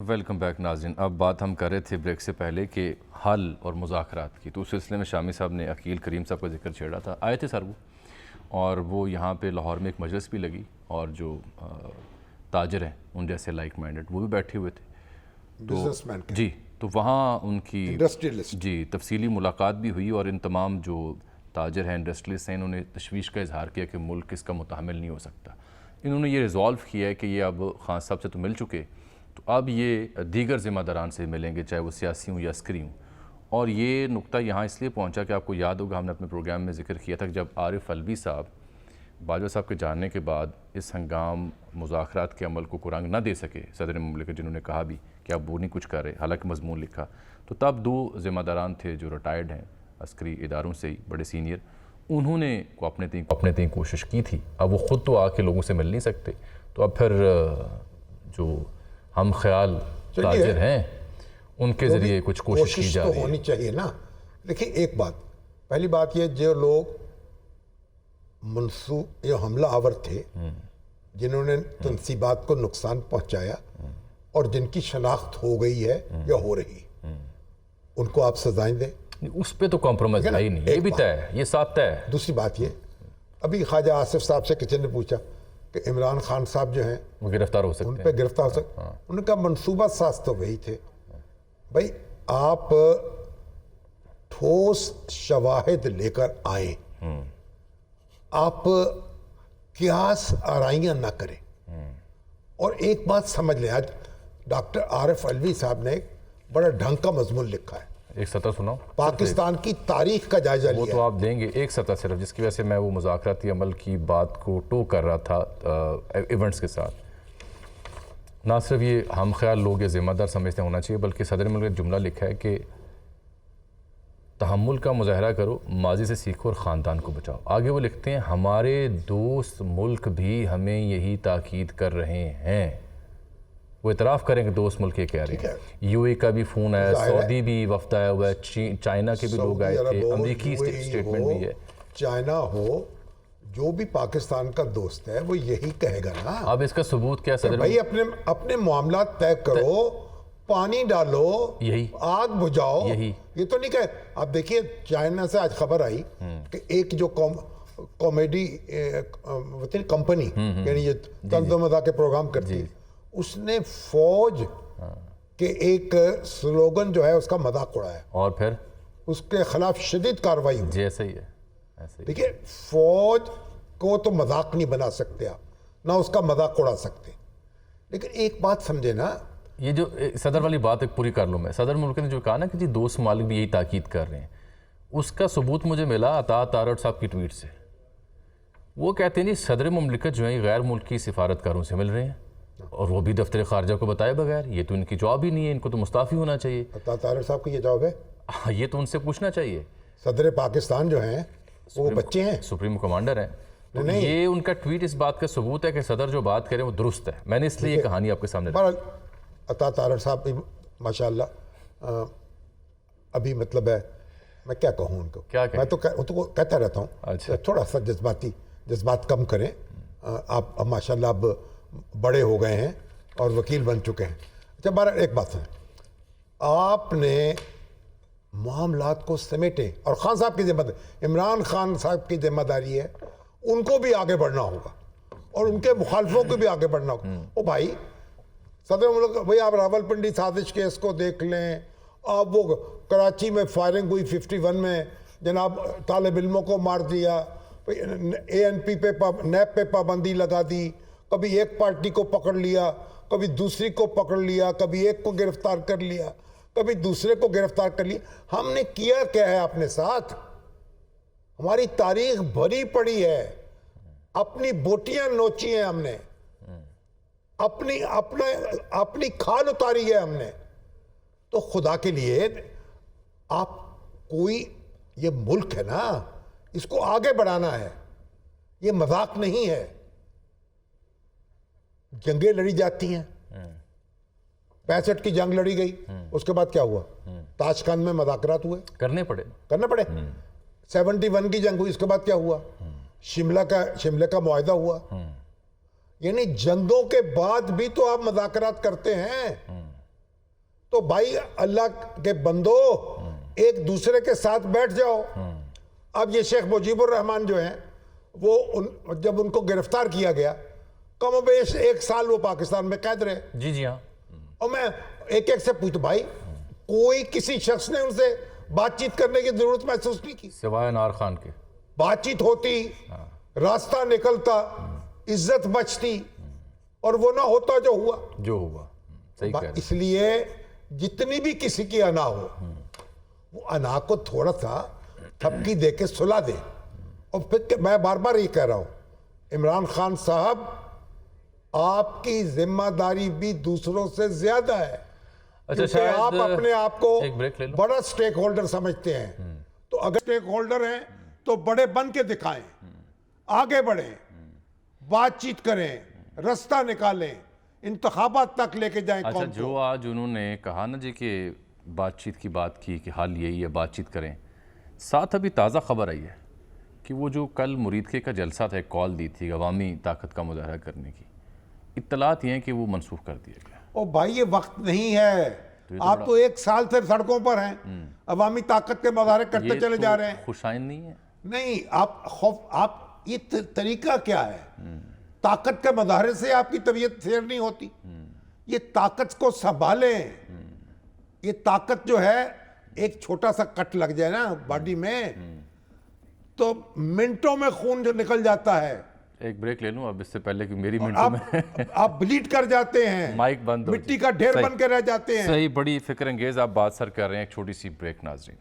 Welcome back नाज़रीन। अब बात हम कर रहे थे ब्रेक से पहले कि हल और मुज़ाकरात की, तो उस सिलसिले में शामी साहब ने अकील करीम साहब का जिक्र छेड़ा था। आए थे सर वो, और वो यहाँ पे लाहौर में एक मजलिस भी लगी और जो ताजर हैं उन जैसे लाइक माइंडेड वो भी बैठे हुए थे, बिजनेसमैन तो जी तो वहाँ उनकी इंडस्ट्रियलिस्ट जी तफसीली मुलाकात भी हुई और इन तमाम जो ताजर हैं, इंडस्ट्रियलिस्ट हैं, इन्होंने तशवीश का इजहार किया कि मुल्क इसका मुतहमिल नहीं हो सकता। इन्होंने ये रिज़ॉल्व किया है कि ये अब खान साहब से तो मिल चुके, तो अब ये दीगर ज़िम्मेदारान से मिलेंगे, चाहे वो सियासी हूँ या अस्करी हूँ। और ये नुक्ता यहाँ इसलिए पहुँचा कि आपको याद होगा हमने अपने प्रोग्राम में जिक्र किया था कि जब आरिफ अलवी साहब बाजवा साहब के जानने के बाद इस हंगाम मुज़ाकरात के अमल को कुरंग न दे सके सदर मुमलिकत, जिन्होंने कहा भी कि आप वो नहीं कुछ कर रहे, हालांकि मजमून लिखा, तो तब दो ज़िम्मेदारान थे जो रिटायर्ड हैं अस्करी इदारों से ही, बड़े सीनियर, उन्होंने को अपने तीन कोशिश की थी। अब वो ख़ुद तो आके लोगों से मिल नहीं सकते, तो अब फिर जो हम ख्याल ताजिर हैं उनके ज़रिए कुछ कोशिश की जा रही है। होनी चाहिए ना। देखिए एक बात, पहली बात ये, जो लोग मनसूब या हमला आवर थे जिन्होंने तनसीबात को नुकसान पहुंचाया और जिनकी शनाख्त हो गई है या हो रही, उनको आप सजाएं दें, उस पर तो कॉम्प्रोमाइज है ही नहीं, ये भी तय है, ये साथ तय है। दूसरी बात ये, अभी ख्वाजा आसिफ साहब से किसी ने पूछा कि इमरान खान साहब जो हैं वो गिरफ्तार हो सकते उन हैं, पे गिरफ्तार हो सकते, उनका मंसूबा साज तो वही थे भाई, आप ठोस शवाहिद लेकर आए, आप कियास आराइयां ना करें। और एक बात समझ लें, आज डॉक्टर आरिफ अलवी साहब ने एक बड़ा ढंग का मजमून लिखा है, एक सतह सुनाओ, पाकिस्तान की तारीख का जायजा लिया। वो तो आप देंगे एक सतह सिर्फ, जिसकी वजह से मैं वो मुज़ाकराती अमल की बात को टो कर रहा था इवेंट्स के साथ। ना सिर्फ ये हम ख्याल लोग या ज़िम्मेदार समझते होना चाहिए, बल्कि सदर मुल्क ने जुमला लिखा है कि तहम्मुल का मुजाहरा करो, माजी से सीखो और ख़ानदान को बचाओ। आगे वो लिखते हैं हमारे दोस्त मुल्क भी हमें यही ताकीद कर रहे हैं। वो इतराफ़ करेंगे दोस्त मुल्क ये कह रहे हैं। यूए का भी फ़ोन आया, सऊदी भी वफ्द आया हुआ है, चाइना के भी लोग आए थे, अमरीकी स्टेटमेंट भी है। चाइना हो, जो भी पाकिस्तान का दोस्त है वो यही कहेगा ना। अब इसका सबूत क्या सदर भाई अपने मामला तय करो, पानी डालो, यही आग बुझाओ, यही। ये तो नहीं कहे। आप देखिए चाइना से आज खबर आई कि एक जो कॉमेडी कंपनी यानी ये तंज़ो मज़ाक के प्रोग्राम करती है, उसने फौज के एक स्लोगन जो है उसका मजाक उड़ाया और फिर उसके खिलाफ शदीद कार्रवाई हुई। जैसे ही है ऐसे ही। देखिए फौज को तो मजाक नहीं बना सकते आप, ना उसका मजाक उड़ा सकते, लेकिन एक बात समझे ना, ये जो सदर वाली बात एक पूरी कर लूँ मैं। सदर मुल्क ने जो कहा ना कि जी दोस्त मालिक भी यही ताकीद कर रहे हैं, उसका सबूत मुझे मिला अता तारड़ साहब की ट्वीट से। वो कहते हैं जी सदर मुमलिकत जो है गैर मुल्की सिफारतकारों से मिल रहे हैं और वो भी दफ्तर खारजा को बताए बगैर। ये तो इनकी जवाब ही नहीं है, इनको तो मुस्ताफ़ी होना चाहिए। अता तारड़ साहब का ये जवाब है, हाँ, ये तो उनसे पूछना चाहिए। सदर पाकिस्तान जो हैं वो बच्चे हैं, सुप्रीम कमांडर हैं, तो नहीं। ये उनका ट्वीट इस बात का सबूत है कि सदर जो बात करें वो दुरुस्त है। मैंने इसलिए ये कहानी आपके सामने रखी। अता तारड़ साहब भी माशाल्लाह अभी मतलब है, मैं क्या कहूँ उनको, क्या मैं तो कहता रहता हूँ। अच्छा। थोड़ा सा जज्बात कम करें। आप माशाल्लाह अब बड़े हो गए हैं और वकील बन चुके हैं। अच्छा बारह एक बात है, आपने मामलात को समेटें और खान साहब की जिम्मेदारी, इमरान खान साहब की जिम्मेदारी है, उनको भी आगे बढ़ना होगा और उनके मुखालफों को भी आगे बढ़ना होगा। ओ भाई सदर मुल्क, भाई आप रावलपिंडी साजिश केस को देख लें, आप वो कराची में फायरिंग हुई 51 में, जनाब तालिब इल्मों को मार दिया, ANP पे नैब पे पाबंदी लगा दी, कभी एक पार्टी को पकड़ लिया, कभी दूसरी को पकड़ लिया, कभी एक को गिरफ्तार कर लिया, कभी दूसरे को गिरफ्तार कर लिया। हमने किया क्या है अपने साथ? हमारी तारीख भरी पड़ी है, अपनी बोटियां नोची हैं हमने, अपनी खाल उतारी है हमने। तो खुदा के लिए आप कोई, ये मुल्क है ना, इसको आगे बढ़ाना है, ये मजाक नहीं है। जंगें लड़ी जाती हैं, 65 की जंग लड़ी गई, उसके बाद क्या हुआ? ताशकंद में मुज़ाकरात हुए, करने पड़े। 71 की जंग हुई, उसके बाद क्या हुआ? शिमला का मुआहदा हुआ। यानी जंगों के बाद भी तो आप मुज़ाकरात करते हैं। तो भाई अल्लाह के बंदो एक दूसरे के साथ बैठ जाओ। अब ये शेख मुजीबुर रहमान जो हैं वो जब उनको गिरफ्तार किया गया, कमोबेश 1 साल वो पाकिस्तान में कैद रहे। जी हाँ। और मैं एक एक से पूछता, भाई कोई किसी शख्स ने उनसे बातचीत करने की जरूरत महसूस नहीं की, सिवाय अनार खान के। बातचीत होती, रास्ता निकलता, इज्जत बचती, और वो ना होता जो हुआ। सही कह रहे हैं। इसलिए जितनी भी किसी की अना हो, वो अना को थोड़ा सा थपकी दे के सुला दे। और फिर मैं बार बार ये कह रहा हूं, इमरान खान साहब आपकी जिम्मेदारी भी दूसरों से ज्यादा है। अच्छा, क्योंकि आप अपने आप को एक ब्रेक ले लो। बड़ा स्टेक होल्डर समझते हैं, तो अगर स्टेक होल्डर हैं तो बड़े बन के दिखाएं, आगे बढ़ें, बातचीत करें, रास्ता निकालें, इंतखाबात तक लेके जाएं। अच्छा, कौम को। जो आज उन्होंने कहा ना जी कि बातचीत की बात की कि हाल यही है, बातचीत करें, साथ अभी ताज़ा खबर आई है कि वो जो कल मुरीदके का जलसा था, एक कॉल दी थी अवामी ताकत का मुजाहरा करने की, इत्तलात ये हैं कि वो मनसूख कर दिया गया। ओ भाई ये वक्त नहीं है, आप तो 1 साल से सड़कों पर हैं, अवामी ताकत के मुजाहरे करते ये चले तो जा रहे हैं। खुशाइन नहीं है। नहीं, आप ये तरीका क्या है? ताकत के मुजाहरे से आपकी तबीयत शेयर नहीं होती। ये ताकत को संभालें। ये ताकत जो है, एक छोटा सा कट लग जाए ना बॉडी में, तो मिनटों में खून जो निकल जाता है। एक ब्रेक ले लूं अब, इससे पहले कि मेरी मिनटों में आप ब्लीड कर जाते हैं, माइक बंद हो मिट्टी का ढेर सही। बन के रह जाते हैं। सही, बड़ी फिक्र अंगेज आप बात सर कर रहे हैं। एक छोटी सी ब्रेक नाजरीन।